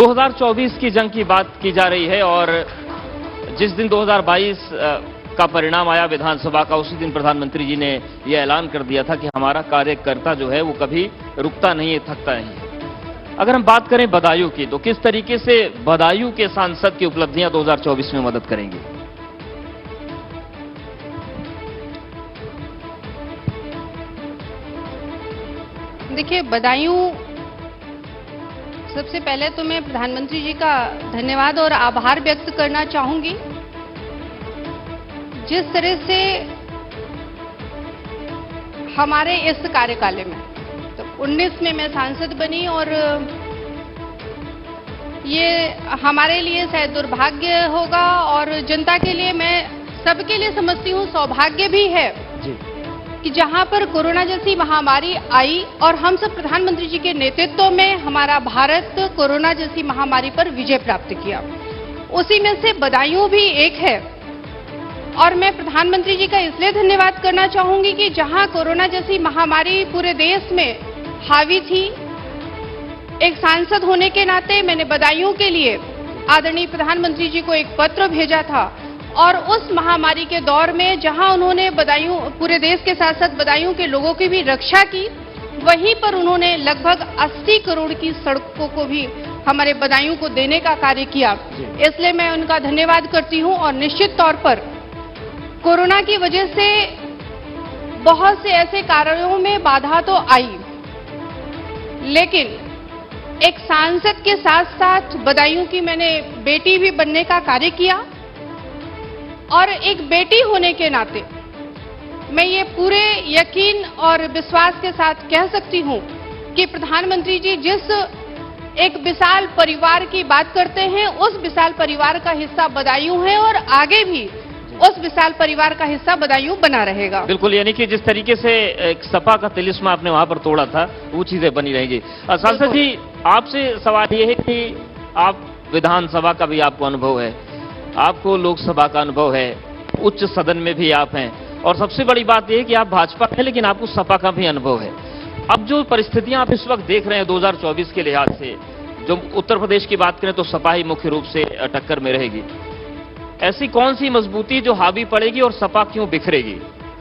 2024 की जंग की बात की जा रही है और जिस दिन 2022 का परिणाम आया विधानसभा का, उसी दिन प्रधानमंत्री जी ने यह ऐलान कर दिया था कि हमारा कार्यकर्ता जो है वो कभी रुकता नहीं है, थकता नहीं है। अगर हम बात करें बदायूं की, तो किस तरीके से बदायूं के सांसद की उपलब्धियां 2024 में मदद करेंगी? देखिए, बदायूं, सबसे पहले तो मैं प्रधानमंत्री जी का धन्यवाद और आभार व्यक्त करना चाहूंगी। जिस तरह से हमारे इस कार्यकाल में, तो 19 में मैं सांसद बनी और ये हमारे लिए शायद दुर्भाग्य होगा और जनता के लिए, मैं सबके लिए समझती हूँ सौभाग्य भी है जी। कि जहां पर कोरोना जैसी महामारी आई और हम सब प्रधानमंत्री जी के नेतृत्व में हमारा भारत कोरोना जैसी महामारी पर विजय प्राप्त किया। उसी में से बदायूं भी एक है और मैं प्रधानमंत्री जी का इसलिए धन्यवाद करना चाहूंगी कि जहां कोरोना जैसी महामारी पूरे देश में हावी थी, एक सांसद होने के नाते मैंने बदायूं के लिए आदरणीय प्रधानमंत्री जी को एक पत्र भेजा था और उस महामारी के दौर में जहां उन्होंने बदायूं, पूरे देश के साथ साथ बदायूं के लोगों की भी रक्षा की, वहीं पर उन्होंने लगभग 80 करोड़ की सड़कों को भी हमारे बदायूं को देने का कार्य किया। इसलिए मैं उनका धन्यवाद करती हूं और निश्चित तौर पर कोरोना की वजह से बहुत से ऐसे कार्यों में बाधा तो आई, लेकिन एक सांसद के साथ साथ बदायूं की मैंने बेटी भी बनने का कार्य किया और एक बेटी होने के नाते मैं ये पूरे यकीन और विश्वास के साथ कह सकती हूं कि प्रधानमंत्री जी जिस एक विशाल परिवार की बात करते हैं, उस विशाल परिवार का हिस्सा बदायूं है और आगे भी उस विशाल परिवार का हिस्सा बदायूं बना रहेगा। बिल्कुल, यानी कि जिस तरीके से एक सपा का तिलिस्म आपने वहां पर तोड़ा था, वो चीजें बनी रहेंगी। सांसद जी, आपसे सवाल ये है कि आप विधानसभा का भी आपको अनुभव है, आपको लोकसभा का अनुभव है, उच्च सदन में भी आप हैं और सबसे बड़ी बात यह है कि आप भाजपा हैं लेकिन आपको सपा का भी अनुभव है। अब जो परिस्थितियां आप इस वक्त देख रहे हैं 2024 के लिहाज से, जो उत्तर प्रदेश की बात करें तो सपा ही मुख्य रूप से टक्कर में रहेगी। ऐसी कौन सी मजबूती जो हावी पड़ेगी और सपा क्यों बिखरेगी?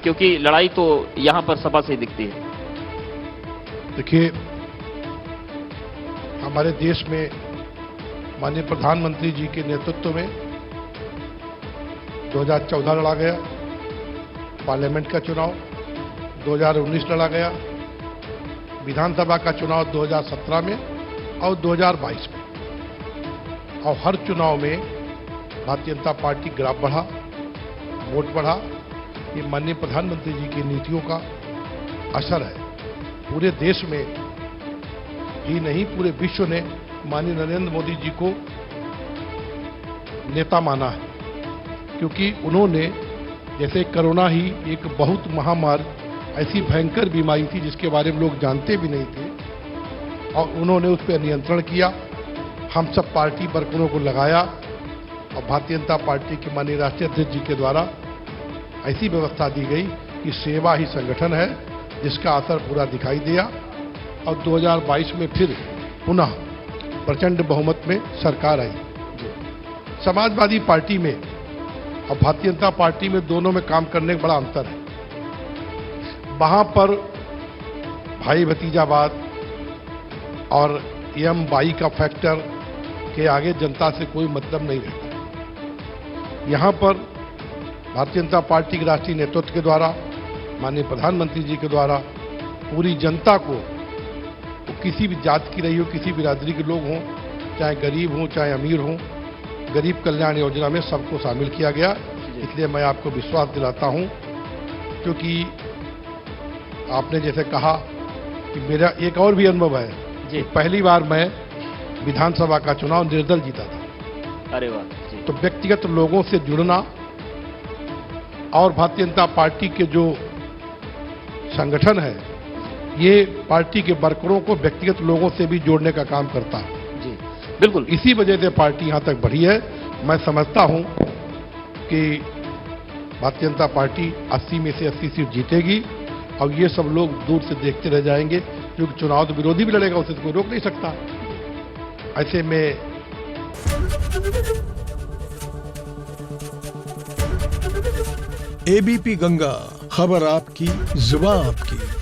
क्योंकि लड़ाई तो यहां पर सपा से दिखती है। देखिए, हमारे देश में माननीय प्रधानमंत्री जी के नेतृत्व में 2014 लड़ा गया पार्लियामेंट का चुनाव, 2019 लड़ा गया विधानसभा का चुनाव 2017 में और 2022 में, और हर चुनाव में भारतीय जनता पार्टी ग्राफ बढ़ा, वोट बढ़ा। ये माननीय प्रधानमंत्री जी की नीतियों का असर है। पूरे देश में ही नहीं, पूरे विश्व ने माननीय नरेंद्र मोदी जी को नेता माना है, क्योंकि उन्होंने, जैसे कोरोना ही एक बहुत महामारी, ऐसी भयंकर बीमारी थी जिसके बारे में लोग जानते भी नहीं थे, और उन्होंने उस पर नियंत्रण किया। हम सब पार्टी वर्करों को लगाया और भारतीय जनता पार्टी के माननीय राष्ट्रीय अध्यक्ष जी के द्वारा ऐसी व्यवस्था दी गई कि सेवा ही संगठन है, जिसका असर पूरा दिखाई दिया और 2022 में फिर पुनः प्रचंड बहुमत में सरकार आई। समाजवादी पार्टी में और भारतीय जनता पार्टी में, दोनों में काम करने का बड़ा अंतर है। वहां पर भाई भतीजावाद और एम बाई का फैक्टर के आगे जनता से कोई मतलब नहीं रहता। यहां पर भारतीय जनता पार्टी के राष्ट्रीय नेतृत्व के द्वारा, माननीय प्रधानमंत्री जी के द्वारा पूरी जनता को, वो किसी भी जात की रही हो, किसी बिरादरी के लोग हों, चाहे गरीब हों चाहे अमीर हों, गरीब कल्याण योजना में सबको शामिल किया गया। इसलिए मैं आपको विश्वास दिलाता हूं, क्योंकि आपने जैसे कहा कि मेरा एक और भी अनुभव है कि पहली बार मैं विधानसभा का चुनाव निर्दल जीता था। अरे वाह। तो व्यक्तिगत लोगों से जुड़ना और भारतीय जनता पार्टी के जो संगठन है, ये पार्टी के वर्करों को व्यक्तिगत लोगों से भी जोड़ने का काम करता है। जी बिल्कुल, इसी वजह से पार्टी यहां तक बढ़ी है। मैं समझता हूं कि भारतीय जनता पार्टी 80 में से 80 सीट जीतेगी और ये सब लोग दूर से देखते रह जाएंगे, क्योंकि चुनाव तो विरोधी भी लड़ेगा, उसे तो कोई रोक नहीं सकता। ऐसे में एबीपी गंगा, खबर आपकी, जुबान आपकी।